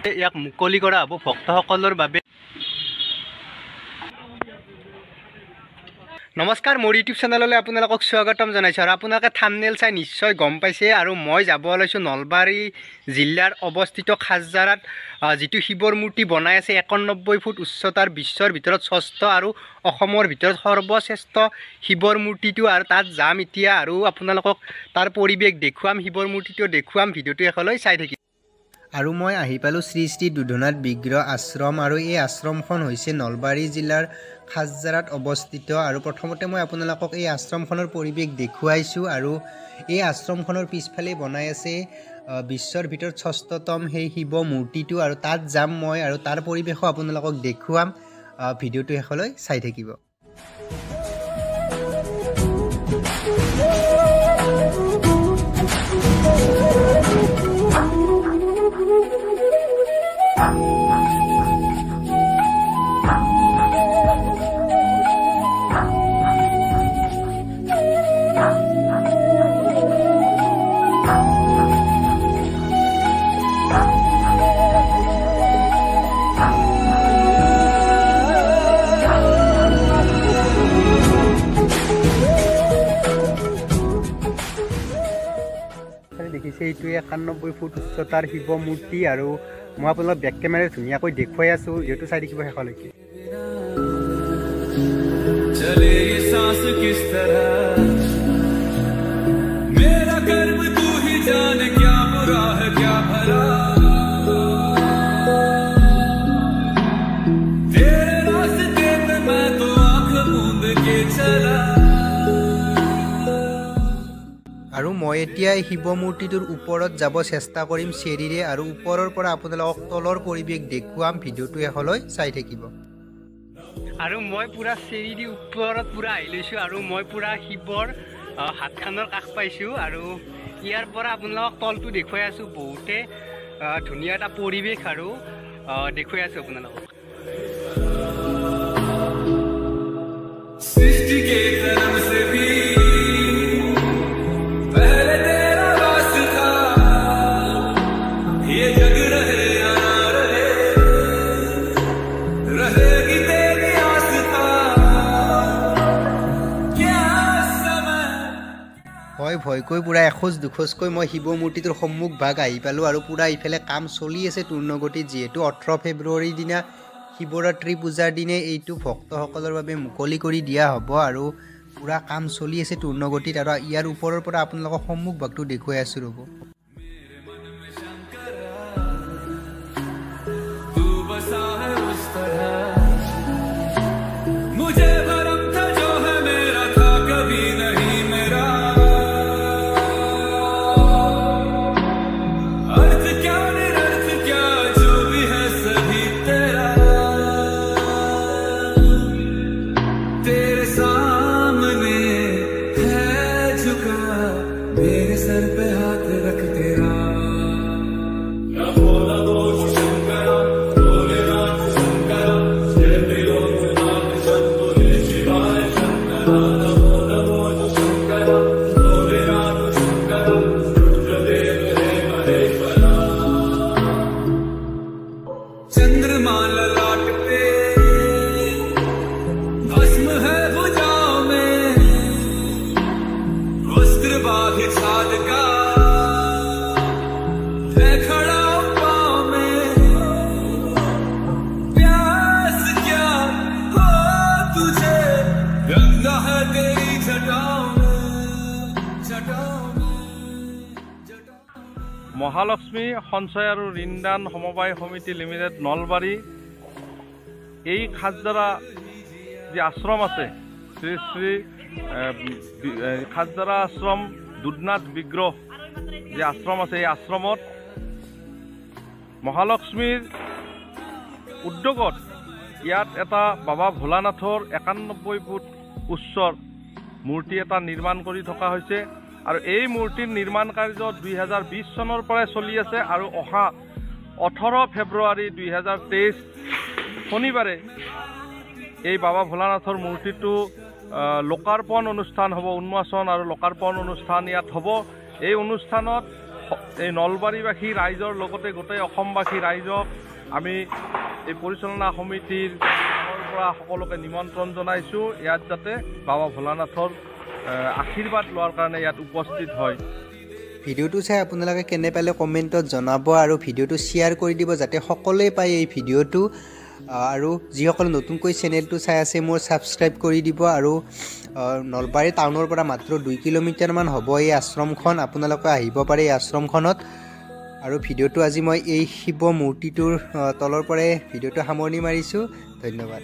ইয়াক মুকলি কৰা হ'ব ভক্তসকলৰ বাবে। নমস্কাৰ, মোৰ ইউটিউব চেনেললৈ আপোনালোকক স্বাগতম জনাইছোঁ। আৰু আপোনালোকে থাম্বনেইল চাই নিশ্চয় গম পাইছে। আৰু মই যাব ওলাইছোঁ নলবাৰী জিলাৰ অৱস্থিত খাজজাৰাত যিটো শিৱৰ মূৰ্তি বনাই আছে 91 ফুট উচ্চতাৰ, বিশ্বৰ ভিতৰত ষষ্ঠ আৰু অসমৰ ভিতৰত সৰ্বশ্ৰেষ্ঠ শিৱৰ মূৰ্তিটো। আৰু তাত যাম এতিয়া আৰু আপোনালোকক তাৰ পৰিৱেশ দেখুৱাম, শিৱৰ মূৰ্তিটো দেখুৱাম। ভিডিঅ'টো শেষলৈ চাই থাকিম। আৰু মই আহি পালোঁ শ্ৰী শ্ৰী দুধনাথ বিগ্ৰহ আশ্ৰম। আৰু এই আশ্ৰমখন হৈছে নলবাৰী জিলাৰ খাজজাৰাত অৱস্থিত। আৰু প্ৰথমতে মই আপোনালোকক এই আশ্ৰমখনৰ পৰিৱেশ দেখুৱাইছোঁ। আৰু এই আশ্ৰমখনৰ পিছফালে বনাই আছে বিশ্বৰ ভিতৰত ষষ্ঠতম সেই শিৱ মূৰ্তিটো। আৰু তাত যাম মই আৰু তাৰ পৰিৱেশো আপোনালোকক দেখুৱাম। ভিডিঅ'টো শেষলৈ চাই থাকিব। দেখিছে এইটোৱে 91 ফুট উচ্চতাৰ শিৱ মূৰ্তি। আৰু মই আপোনালোকক বেক কেমেৰাৰে ধুনীয়াকৈ দেখুৱাই আছোঁ। যিহেতু চাই থাকিব শেষলৈকে। আৰু মই এতিয়া শিৱ মূৰ্তিটোৰ ওপৰত যাব চেষ্টা কৰিম চেৰিৰে। আৰু ওপৰৰ পৰা আপোনালোকক তলৰ পৰিৱেশ দেখুৱাম। ভিডিঅ'টো শেষলৈ চাই থাকিব। আৰু মই পুৰা চেৰি দি ওপৰত পুৰা আহি লৈছোঁ। আৰু মই পুৰা শিৱৰ হাতখনৰ কাষ পাইছোঁ। আৰু ইয়াৰ পৰা আপোনালোকক তলটো দেখুৱাই আছোঁ। বহুতে ধুনীয়া এটা পৰিৱেশ আৰু দেখুৱাই আছোঁ আপোনালোকক। ভয়কৈ পুৰা এখোজ দুখোজকৈ মই শিৱ মূৰ্তিটোৰ সন্মুখ ভাগ আহি পালোঁ। আৰু পুৰা ইফালে কাম চলি আছে পূৰ্ণগতিত। যিহেতু 18 ফেব্ৰুৱাৰীৰ দিনা শিৱৰাত্ৰি পূজাৰ দিনে এইটো ভক্তসকলৰ বাবে মুকলি কৰি দিয়া হ'ব। আৰু পুৰা কাম চলি আছে পূৰ্ণগতিত। আৰু ইয়াৰ ওপৰৰ পৰা আপোনালোকক সন্মুখ ভাগটো দেখুৱাই আছোঁ ৰ'ব। মহালক্ষ্মী সঞ্চয় আৰু ঋণদান সমবায় সমিতি লিমিটেড নলবাৰী এই খাজজাৰা যি আশ্ৰম আছে শ্ৰী শ্ৰী খাজজাৰা আশ্ৰম দুধনাথ বিগ্ৰহ যি আশ্ৰম আছে, এই আশ্ৰমত মহালক্ষ্মীৰ উদ্যোগত ইয়াত এটা বাবা ভোলানাথৰ 91 ফুট উচ্চৰ মূৰ্তি এটা নিৰ্মাণ কৰি থকা হৈছে। আৰু এই মূৰ্তিৰ নিৰ্মাণ কাৰ্য 2020 চনৰ পৰাই চলি আছে। আৰু অহা 18 ফেব্ৰুৱাৰী 2023 শনিবাৰে এই বাবা ভোলানাথৰ মূৰ্তিটো লোকাৰ্পণ অনুষ্ঠান হ'ব, উন্মোচন আৰু লোকাৰ্পণ অনুষ্ঠান ইয়াত হ'ব। এই অনুষ্ঠানত এই নলবাৰীবাসী ৰাইজৰ লগতে গোটেই অসমবাসী ৰাইজক আমি এই পৰিচালনা সমিতিৰ ফালৰ পৰা সকলোকে নিমন্ত্ৰণ জনাইছোঁ ইয়াত যাতে বাবা ভোলানাথৰ আশীৰ্বাদ লোৱাৰ কাৰণে ইয়াত উপস্থিত হয়। ভিডিঅ'টো চাই আপোনালোকে কেনে পালে কমেণ্টত জনাব আৰু ভিডিঅ'টো শ্বেয়াৰ কৰি দিব যাতে সকলোৱে পায় এই ভিডিঅ'টো। আৰু যিসকলে নতুনকৈ চেনেলটো চাই আছে মোৰ ছাবস্ক্ৰাইব কৰি দিব। আৰু নলবাৰী টাউনৰ পৰা মাত্ৰ 2 কিলোমিটাৰমান হ'ব এই আশ্ৰমখন, আপোনালোকে আহিব পাৰে এই আশ্ৰমখনত। আৰু ভিডিঅ'টো আজি মই এই শিৱ মূৰ্তিটোৰ তলৰ পৰাই ভিডিঅ'টো সামৰণি মাৰিছোঁ। ধন্যবাদ।